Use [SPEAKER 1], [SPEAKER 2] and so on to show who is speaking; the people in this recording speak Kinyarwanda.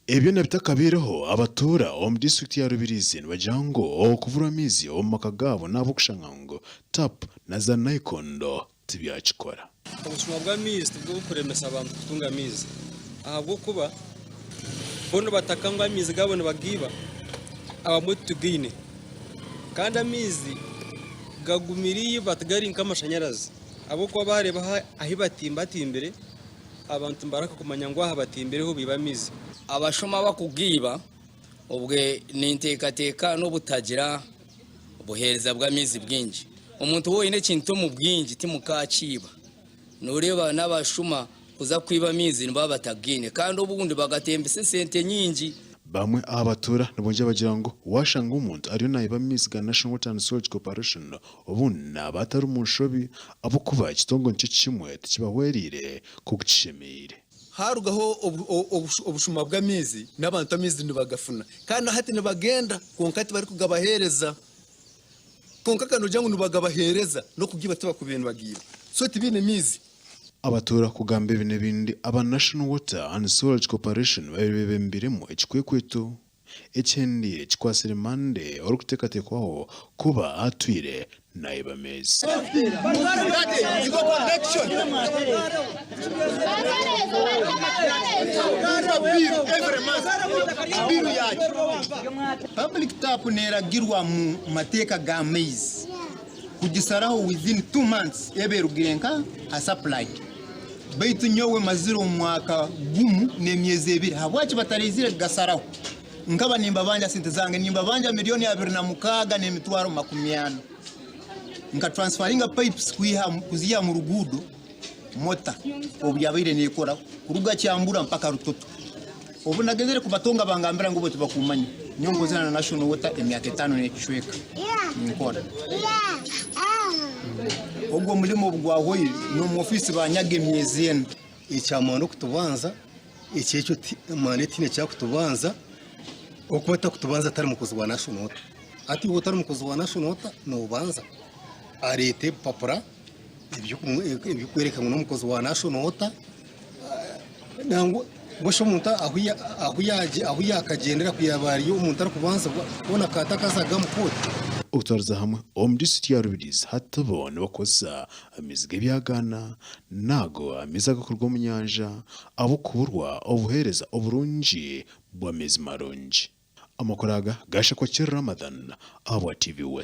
[SPEAKER 1] Ebyo nabitakabireho abatura omu district ya Rubirizi bajango okuvura amizi omu maka gabo nabo kushangango tap na za Nayikondo tibyakikora.
[SPEAKER 2] Ubusuma bw'amizi bwo kuremesa abantu kutunga amizi ahabwo kuba bono batakangwa amizi gabo bagiba abamutugine kandi amizi gagumiriye batagari nk'amashanyarazi abo kuba bareba ahi batimbatimbere abantu mbaraka kumanya ngo aha batimbereho biba amizi
[SPEAKER 3] abashoma bakugiba ubwe nintekateka no butagira buhereza bw'amizi bwinji umuntu woyine kintu mu bwinji timukaciba nureba n'abashuma kuza kwiba amizi niba batagine kandi ubundi bagatembese sente nyinji
[SPEAKER 1] bamwe abatura nabonje bagira ngo washanga umuntu ariyo nayiba amizi ga National Water and Sewage Corporation ubundi abatari umushobi abo kuba ikitongo nce kimwe kibahwerire kugishemire
[SPEAKER 4] harugaho obushuma bw'amizi n'abantu amizi nibagafuna kandi hati nibagenda konkati bari kugabahereza konka kanujya ngo nibagabahereza no kugiba tuba ku bintu bagiye so tibine mizi
[SPEAKER 1] abatura kugambe bine bindi aba National Water and Sewage Corporation babembiremo ikikwekweto ekendi kikwasire mande orukutekatekwaho kuba atwire naiba mezi
[SPEAKER 5] public tap neragirwa mu mateka ga maize kugisaraho within 2 months eberugirenka a supply baitu nyowe maziro mwaka gumu nemyezi 2 habwachi batarizire gasaraho nkaba nimba banja sente zange nimba banja milioni 26 nemitwaro 80 nka transferinga pipes kuziya mu rugudo mota obyabire nekora kuruga cyambura mpaka rutoto ubu nagezere kubatonga bangambira ngo bote bakumanya nyongo zana na National Water emyaka 5 nekishweka nkora ubwo mulimo bwaho no mu office banyage myezi ene
[SPEAKER 6] icyamano kutubanza icyecho manetine cya kutubanza okubata kutubanza atari mukozi wa National Water ati utari mukozi wa National Water no banza arete papura ibyo kwerekana no mukozi wa National Water nango bosho muntu aho yakagendera kuyabari umuntu ari kubanza kubona katakazaga mukoti
[SPEAKER 1] utwarza hamwe omu district ya Rubirizi hatabone bakoza amizige byagana nago amiza gakorwa mu nyanja abo kuburwa obuhereza oburunji bwa mezi marunji amakoraga gasha kwa Ramadan abo TV